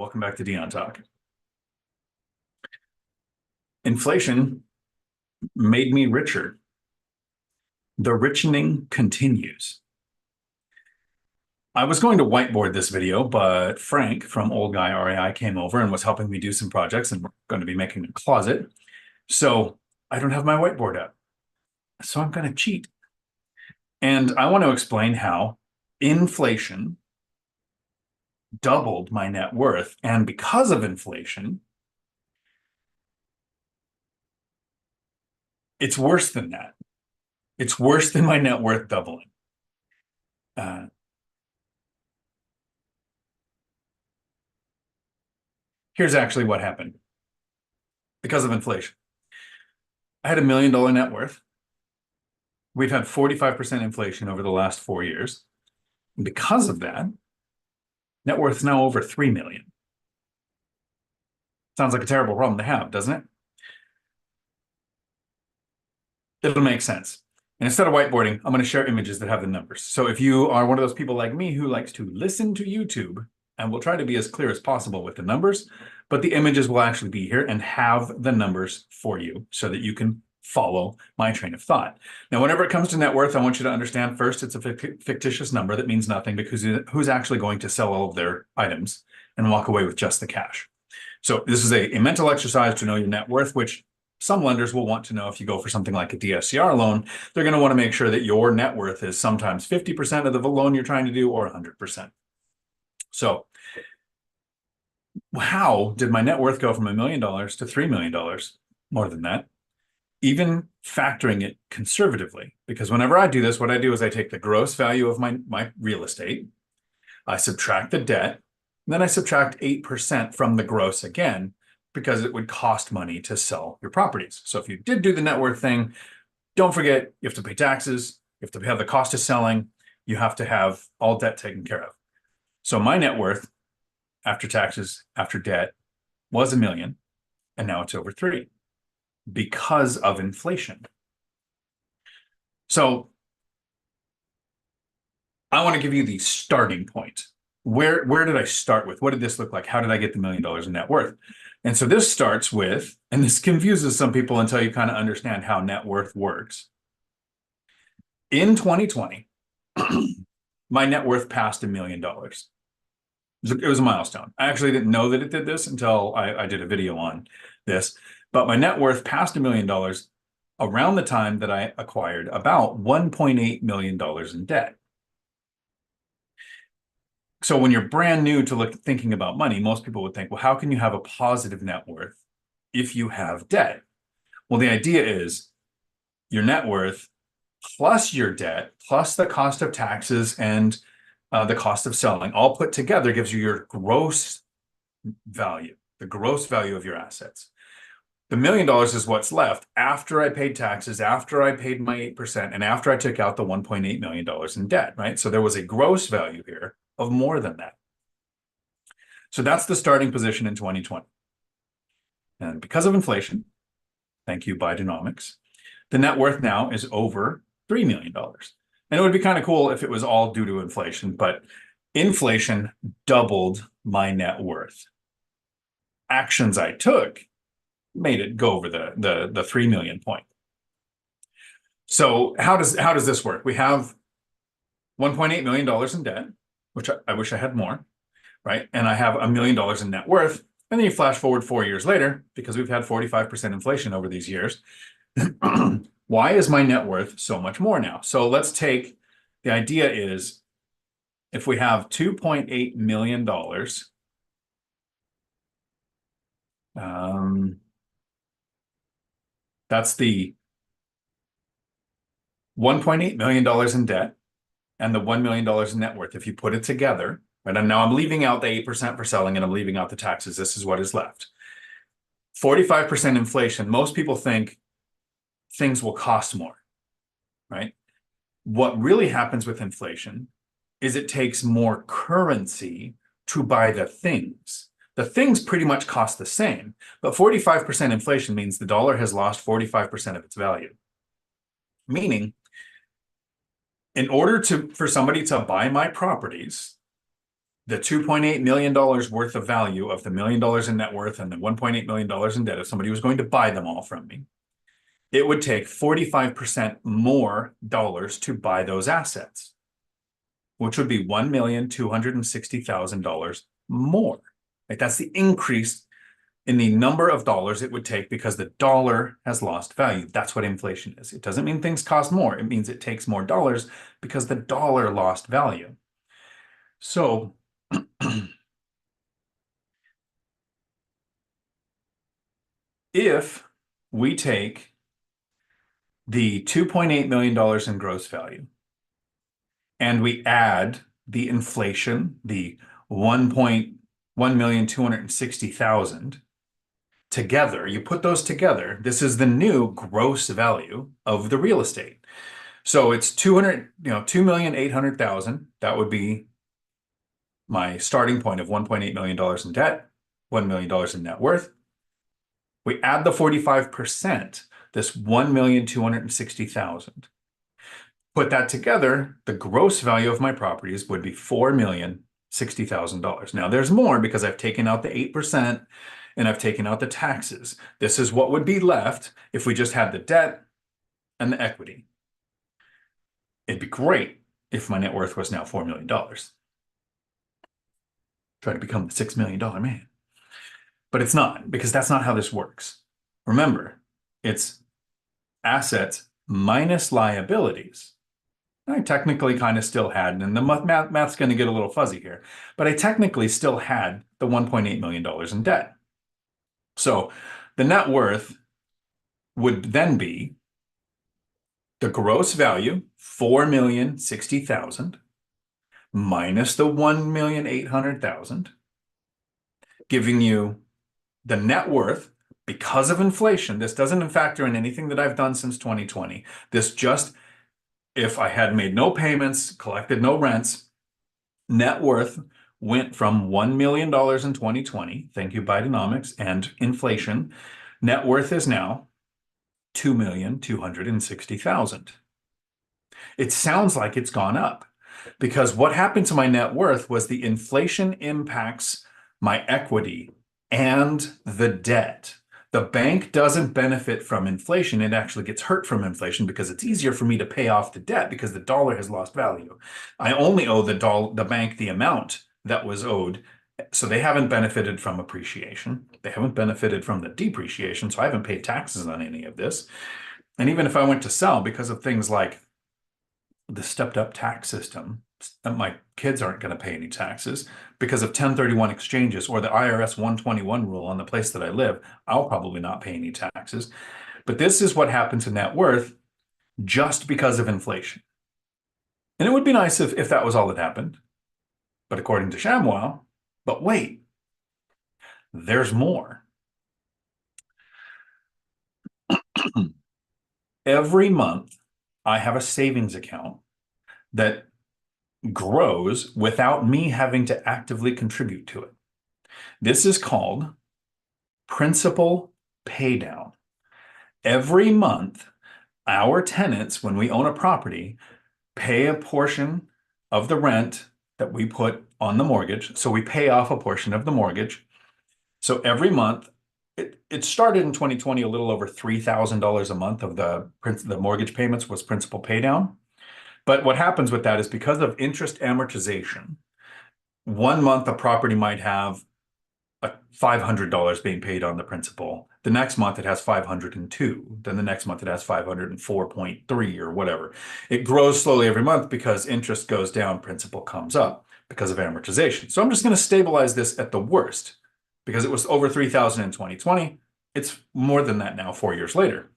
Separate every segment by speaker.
Speaker 1: Welcome back to Dion Talk. Inflation made me richer. The richening continues. I was going to whiteboard this video, but Frank from Old Guy RAI came over and was helping me do some projects, and we're going to be making a closet. So I don't have my whiteboard up. So I'm going to cheat. And I want to explain how inflation doubled my net worth. And because of inflation, it's worse than that. It's worse than my net worth doubling. Here's actually what happened because of inflation. I had $1 million net worth. We've had 45% inflation over the last 4 years. And because of that, net worth is now over 3 million. Sounds like a terrible problem to have, doesn't it? It'll make sense. And instead of whiteboarding, I'm going to share images that have the numbers. So if you are one of those people like me who likes to listen to YouTube, and we'll try to be as clear as possible with the numbers, but the images will actually be here and have the numbers for you so that you can follow my train of thought. Now, whenever it comes to net worth, I want you to understand first, it's a fictitious number that means nothing because who's actually going to sell all of their items and walk away with just the cash? So this is a mental exercise to know your net worth, which some lenders will want to know if you go for something like a DSCR loan. They're going to want to make sure that your net worth is sometimes 50% of the loan you're trying to do or 100%. So how did my net worth go from $1 million to $3 million? More than that, even factoring it conservatively, because whenever I do this, what I do is I take the gross value of my real estate, I subtract the debt, and then I subtract 8% from the gross again, because it would cost money to sell your properties. So if you did do the net worth thing, don't forget, you have to pay taxes, you have to have the cost of selling, you have to have all debt taken care of. So my net worth after taxes, after debt, was $1 million, and now it's over 3 because of inflation. So I want to give you the starting point. Where did I start with? What did this look like? How did I get the $1 million in net worth? And so this starts with, and this confuses some people until you kind of understand how net worth works. In 2020, my net worth passed $1 million. It was a milestone. I actually didn't know that it did this until I did a video on this, but my net worth passed $1 million around the time that I acquired about $1.8 million in debt. So when you're brand new to thinking about money, most people would think, well, how can you have a positive net worth if you have debt? Well, the idea is your net worth plus your debt, plus the cost of taxes and the cost of selling, all put together gives you your gross value, the gross value of your assets. The $1 million is what's left after I paid taxes, after I paid my 8%, and after I took out the $1.8 million in debt, right? So there was a gross value here of more than that. So that's the starting position in 2020. And because of inflation, thank you, Bidenomics, the net worth now is over $3 million. And it would be kind of cool if it was all due to inflation, but inflation doubled my net worth. Actions I took made it go over the 3 million point. So how does this work? We have $1.8 million in debt, which I wish I had more, right? And I have $1 million in net worth. And then you flash forward 4 years later, because we've had 45% inflation over these years. Why is my net worth so much more now? So let's take, the idea is if we have $2.8 million, that's the $1.8 million in debt and the $1 million in net worth. If you put it together, right? And now I'm leaving out the 8% for selling and I'm leaving out the taxes. This is what is left. 45% inflation. Most people think things will cost more, right? What really happens with inflation is it takes more currency to buy the things. The things pretty much cost the same, but 45% inflation means the dollar has lost 45% of its value. Meaning, in order for somebody to buy my properties, the $2.8 million worth of value of the $1 million in net worth and the $1.8 million in debt, if somebody was going to buy them all from me, it would take 45% more dollars to buy those assets, which would be $1,260,000 more. Like that's the increase in the number of dollars it would take because the dollar has lost value. That's what inflation is. It doesn't mean things cost more. It means it takes more dollars because the dollar lost value. So if we take the $2.8 million in gross value and we add the inflation, the 1,260,000 together, you put those together, this is the new gross value of the real estate. So it's 2,800,000. That would be my starting point of $1.8 million in debt, $1 million in net worth. We add the 45%, this 1,260,000. Put that together, the gross value of my properties would be $4,060,000. Now there's more because I've taken out the 8% and I've taken out the taxes. This is what would be left if we just had the debt and the equity. It'd be great if my net worth was now $4 million. Try to become the $6 million man. But it's not, because that's not how this works. Remember, it's assets minus liabilities. I technically kind of still had, and the math's going to get a little fuzzy here, but I technically still had the $1.8 million in debt. So the net worth would then be the gross value, $4,060,000, minus the $1,800,000, giving you the net worth because of inflation. This doesn't factor in anything that I've done since 2020. This just, if I had made no payments, collected no rents, net worth went from $1 million in 2020, thank you Bidenomics, and inflation. Net worth is now $2,260,000. It sounds like it's gone up because what happened to my net worth was the inflation impacts my equity and the debt. The bank doesn't benefit from inflation. It actually gets hurt from inflation because it's easier for me to pay off the debt because the dollar has lost value. I only owe the bank the amount that was owed. So they haven't benefited from appreciation. They haven't benefited from the depreciation. So I haven't paid taxes on any of this. And even if I went to sell because of things like the stepped up tax system, my kids aren't going to pay any taxes because of 1031 exchanges or the IRS 121 rule on the place that I live. I'll probably not pay any taxes. But this is what happens to net worth just because of inflation. And it would be nice if that was all that happened. But according to ShamWow, but wait, there's more. Every month, I have a savings account that grows without me having to actively contribute to it. This is called principal paydown. Every month, our tenants, when we own a property, pay a portion of the rent that we put on the mortgage. So we pay off a portion of the mortgage. So every month, it started in 2020, a little over $3,000 a month of the mortgage payments was principal paydown. But what happens with that is because of interest amortization, 1 month a property might have $500 being paid on the principal. The next month it has 502. Then the next month it has 504.3 or whatever. It grows slowly every month because interest goes down, principal comes up because of amortization. So I'm just going to stabilize this at the worst because it was over 3,000 in 2020. It's more than that now 4 years later.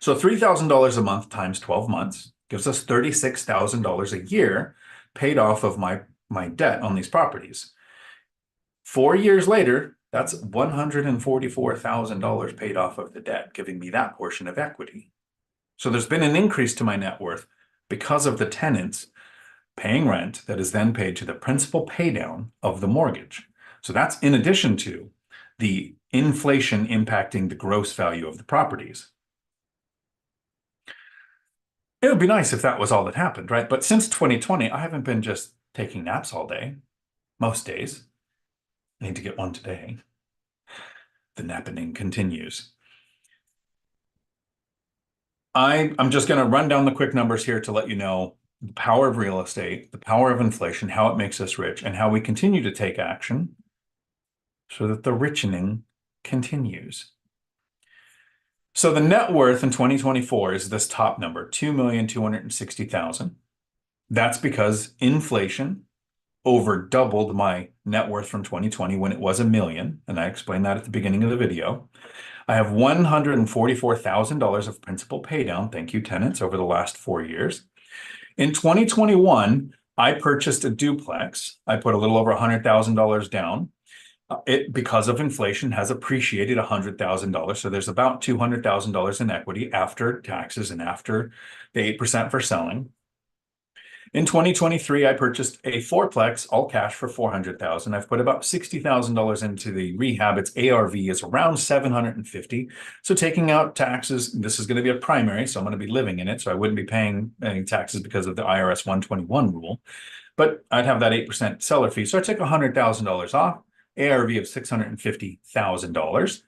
Speaker 1: So $3,000 a month times 12 months gives us $36,000 a year paid off of my debt on these properties. 4 years later, that's $144,000 paid off of the debt, giving me that portion of equity. So there's been an increase to my net worth because of the tenants paying rent that is then paid to the principal paydown of the mortgage. So that's in addition to the inflation impacting the gross value of the properties. It would be nice if that was all that happened, right? But since 2020, I haven't been just taking naps all day. most days. I need to get one today. The nappening continues. I'm just going to run down the quick numbers here to let you know the power of real estate, the power of inflation, how it makes us rich, and how we continue to take action so that the richening continues. So the net worth in 2024 is this top number, 2,260,000. That's because inflation over doubled my net worth from 2020 when it was a million, and I explained that at the beginning of the video. I have $144,000 of principal paydown, thank you, tenants, over the last 4 years. In 2021, I purchased a duplex. I put a little over $100,000 down. It, because of inflation, has appreciated $100,000. So there's about $200,000 in equity after taxes and after the 8% for selling. In 2023, I purchased a fourplex, all cash, for $400,000. I've put about $60,000 into the rehab. Its ARV is around $750,000. So taking out taxes, this is going to be a primary, so I'm going to be living in it. So I wouldn't be paying any taxes because of the IRS 121 rule. But I'd have that 8% seller fee. So I took $100,000 off, ARV of $650,000,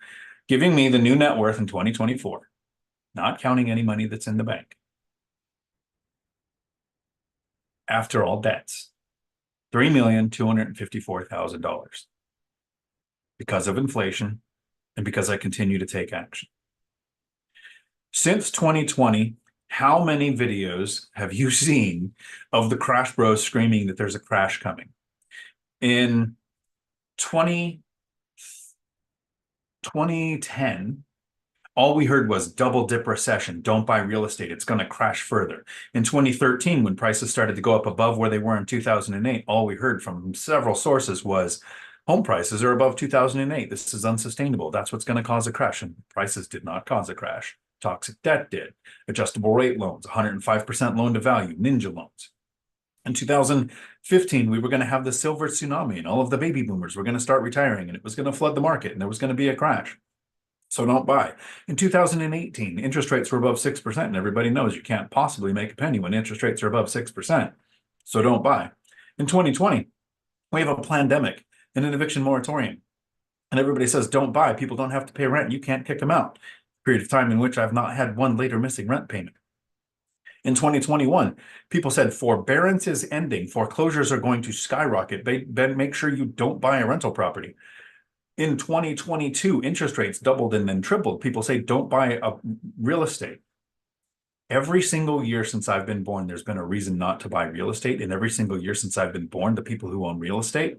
Speaker 1: giving me the new net worth in 2024, not counting any money that's in the bank. After all debts, $3,254,000 because of inflation and because I continue to take action. Since 2020, how many videos have you seen of the Crash Bros screaming that there's a crash coming? In 2010, all we heard was double dip recession. Don't buy real estate. It's going to crash further. In 2013, when prices started to go up above where they were in 2008, all we heard from several sources was home prices are above 2008. This is unsustainable. That's what's going to cause a crash. And prices did not cause a crash. Toxic debt did. Adjustable rate loans, 105% loan to value, ninja loans. In 2015, we were going to have the silver tsunami and all of the baby boomers were going to start retiring and it was going to flood the market and there was going to be a crash. So don't buy. In 2018, interest rates were above 6%, and everybody knows you can't possibly make a penny when interest rates are above 6%. So don't buy. In 2020, we have a pandemic and an eviction moratorium. And everybody says, don't buy. People don't have to pay rent. You can't kick them out. Period of time in which I've not had one later missing rent payment. In 2021, people said forbearance is ending. Foreclosures are going to skyrocket. Make sure you don't buy a rental property. In 2022, interest rates doubled and then tripled. People say, don't buy a real estate. Every single year since I've been born, there's been a reason not to buy real estate. And every single year since I've been born, the people who own real estate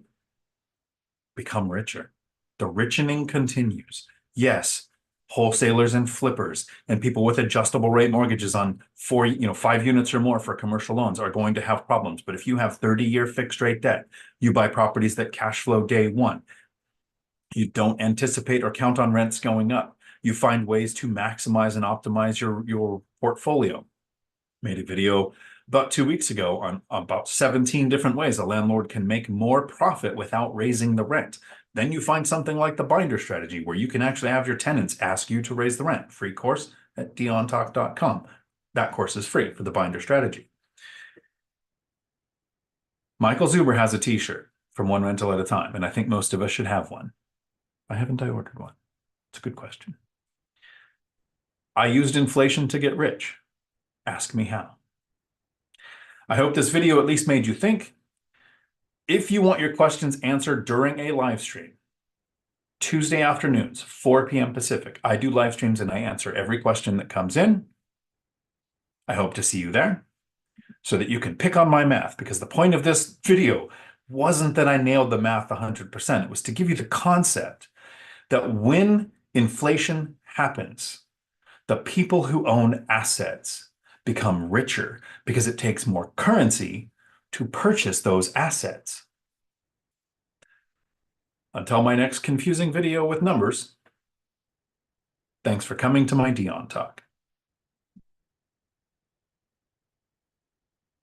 Speaker 1: become richer. The richening continues. Yes, wholesalers and flippers and people with adjustable rate mortgages on 5 units or more for commercial loans are going to have problems. But if you have 30-year fixed rate debt, you buy properties that cash flow day one. You don't anticipate or count on rents going up. You find ways to maximize and optimize your portfolio. Made a video about 2 weeks ago on about 17 different ways a landlord can make more profit without raising the rent. Then you find something like the binder strategy where you can actually have your tenants ask you to raise the rent. Free course at diontalk.com. That course is free for the binder strategy. Michael Zuber has a t-shirt from One Rental at a Time, and I think most of us should have one. Why haven't I ordered one? It's a good question. I used inflation to get rich. Ask me how. I hope this video at least made you think. If you want your questions answered during a live stream, Tuesday afternoons, 4 p.m. Pacific, I do live streams and I answer every question that comes in. I hope to see you there so that you can pick on my math, because the point of this video wasn't that I nailed the math 100%. It was to give you the concept that when inflation happens, the people who own assets become richer because it takes more currency to purchase those assets. Until my next confusing video with numbers, thanks for coming to my Dion Talk.